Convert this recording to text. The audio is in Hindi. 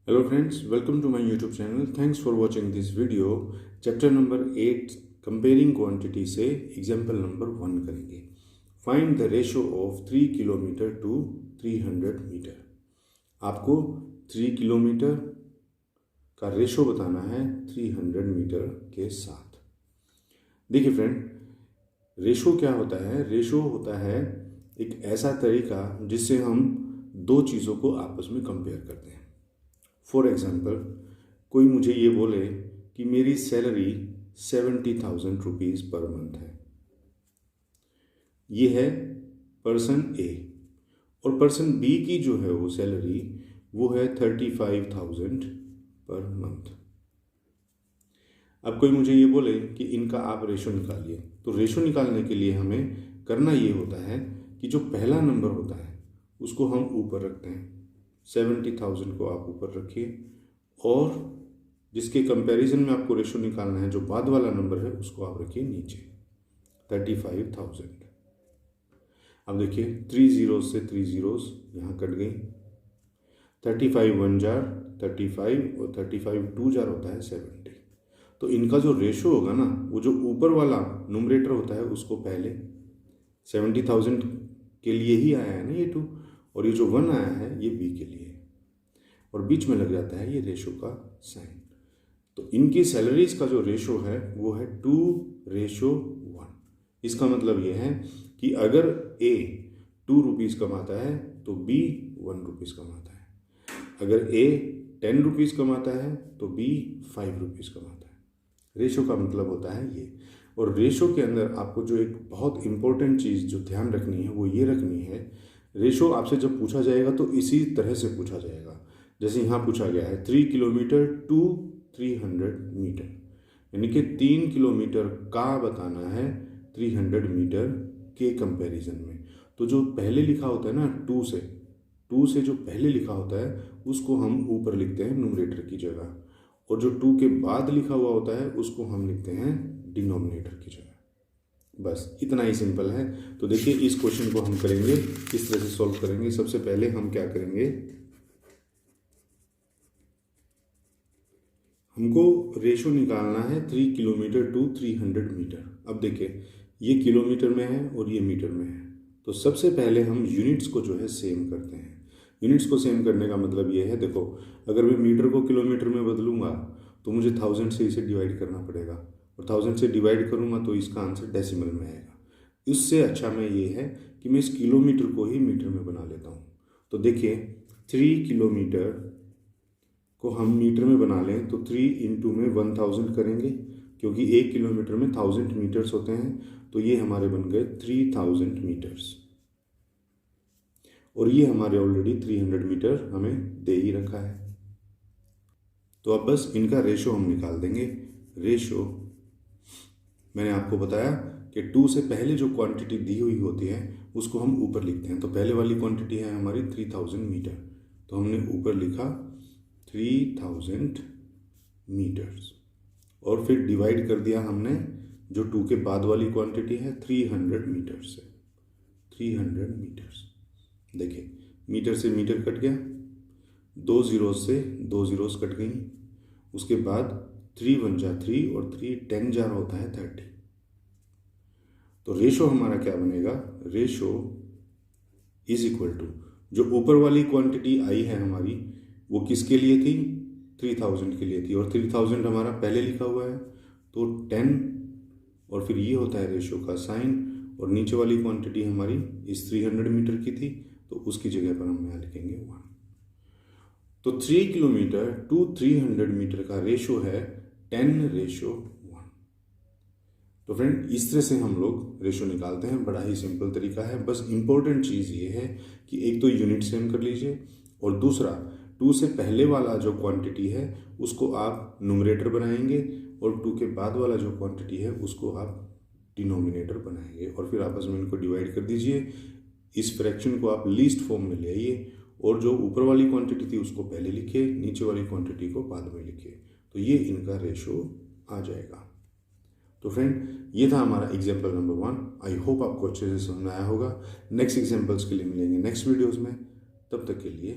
Hello friends, welcome to my YouTube channel. Thanks for watching this video. Chapter number 8 comparing quantity से example number 1 करेंगे. Find the ratio of 3 kilometre to 300 metre. आपको 3 किलोमीटर का रेशो बताना है 300 मीटर के साथ. देखिए फ्रेंड, रेशो क्या होता है? रेशो होता है एक ऐसा तरीका जिससे हम दो चीज़ों को आपस में कंपेयर करते हैं. फॉर एग्जाम्पल, कोई मुझे ये बोले कि मेरी सैलरी 70,000 रुपीज़ पर मंथ है. ये है पर्सन ए. और पर्सन बी की जो है वो सैलरी वो है 35,000 पर मंथ. अब कोई मुझे ये बोले कि इनका आप रेशो निकालिए. तो रेशो निकालने के लिए हमें करना ये होता है कि जो पहला नंबर होता है उसको हम ऊपर रखते हैं. 70,000 को आप ऊपर रखिए और जिसके कंपैरिजन में आपको रेशो निकालना है, जो बाद वाला नंबर है, उसको आप रखिए नीचे 35,000. अब देखिए 3 zeros से 3 zeros यहाँ कट गई. 35 1 जार 35 और 35 2 जार होता है 70. तो इनका जो रेशो होगा ना, वो जो ऊपर वाला न्यूमरेटर होता है उसको पहले 70,000 के लिए ही आया है ना ये 2, और ये जो 1 आया है ये बी के लिए, और बीच में लग जाता है ये रेशो का साइन. तो इनकी सैलरीज का जो रेशो है वो है 2:1. इसका मतलब ये है कि अगर ए 2 रुपीज़ कमाता है तो बी 1 रुपीज़ कमाता है. अगर ए 10 रुपीज़ कमाता है तो बी 5 रुपीज़ कमाता है. रेशो का मतलब होता है ये. और रेशो के अंदर आपको जो एक बहुत इंपॉर्टेंट चीज़ जो ध्यान रखनी है वो ये रखनी है, रेशो आपसे जब पूछा जाएगा तो इसी तरह से पूछा जाएगा. जैसे यहाँ पूछा गया है 3 किलोमीटर टू 300 मीटर, यानी कि 3 किलोमीटर का बताना है 300 मीटर के कंपैरिजन में. तो जो पहले लिखा होता है ना 2 से जो पहले लिखा होता है उसको हम ऊपर लिखते हैं न्यूमरेटर की जगह, और जो 2 के बाद लिखा हुआ होता है उसको हम लिखते हैं डिनोमिनेटर की जगह. बस इतना ही सिंपल है. तो देखिए इस क्वेश्चन को हम करेंगे, किस तरह से सॉल्व करेंगे. सबसे पहले हम क्या करेंगे, हमको रेशो निकालना है 3 किलोमीटर टू 300 मीटर. अब देखिए ये किलोमीटर में है और ये मीटर में है. तो सबसे पहले हम यूनिट्स को जो है सेम करते हैं. यूनिट्स को सेम करने का मतलब ये है, देखो अगर मैं मीटर को किलोमीटर में बदलूंगा तो मुझे 1000 से इसे डिवाइड करना पड़ेगा, और 1000 से डिवाइड करूँगा तो इसका आंसर डेसिमल में आएगा. इससे अच्छा मैं ये है कि मैं इस किलोमीटर को ही मीटर में बना लेता हूँ. तो देखिए 3 किलोमीटर को हम मीटर में बना लें तो 3 इंटू में 1000 करेंगे, क्योंकि 1 किलोमीटर में 1000 मीटर्स होते हैं. तो ये हमारे बन गए 3000 मीटर्स, और ये हमारे ऑलरेडी 300 मीटर हमें दे ही रखा है. तो अब बस इनका रेशो हम निकाल देंगे. रेशो मैंने आपको बताया कि 2 से पहले जो क्वांटिटी दी हुई होती है उसको हम ऊपर लिखते हैं. तो पहले वाली क्वांटिटी है हमारी 3000 मीटर, तो हमने ऊपर लिखा 3000 मीटर्स, और फिर डिवाइड कर दिया हमने जो 2 के बाद वाली क्वांटिटी है 300 मीटर से. 300 मीटर्स. देखिए मीटर से मीटर कट गया, 2 zeros से 2 zeros कट गई. उसके बाद 3 1 जा 3 और 3 10 जार होता है 30. तो रेशो हमारा क्या बनेगा, रेशो इज इक्वल टू जो ऊपर वाली क्वांटिटी आई है हमारी वो किसके लिए थी, 3000 के लिए थी, और 3000 हमारा पहले लिखा हुआ है तो 10, और फिर ये होता है रेशो का साइन, और नीचे वाली क्वांटिटी हमारी इस 300 मीटर की थी तो उसकी जगह पर हम यहाँ लिखेंगे 1. तो 3 किलोमीटर टू 300 मीटर का रेशो है 10:1. तो फ्रेंड इस तरह से हम लोग रेशो निकालते हैं. बड़ा ही सिंपल तरीका है. बस इंपॉर्टेंट चीज़ ये है कि एक तो यूनिट सेम कर लीजिए, और दूसरा 2 से पहले वाला जो क्वांटिटी है उसको आप न्यूमरेटर बनाएंगे, और 2 के बाद वाला जो क्वांटिटी है उसको आप डिनोमिनेटर बनाएंगे, और फिर आपस में इनको डिवाइड कर दीजिए. इस फ्रैक्शन को आप लीस्ट फॉर्म में ले आइए, और जो ऊपर वाली क्वांटिटी थी उसको पहले लिखिए, नीचे वाली क्वांटिटी को बाद में लिखिए. तो ये इनका रेशो आ जाएगा. तो फ्रेंड ये था हमारा एग्जाम्पल नंबर 1. आई होप आपको अच्छे से समझ में आया होगा. नेक्स्ट एग्जाम्पल्स के लिए मिलेंगे नेक्स्ट वीडियोज़ में. तब तक के लिए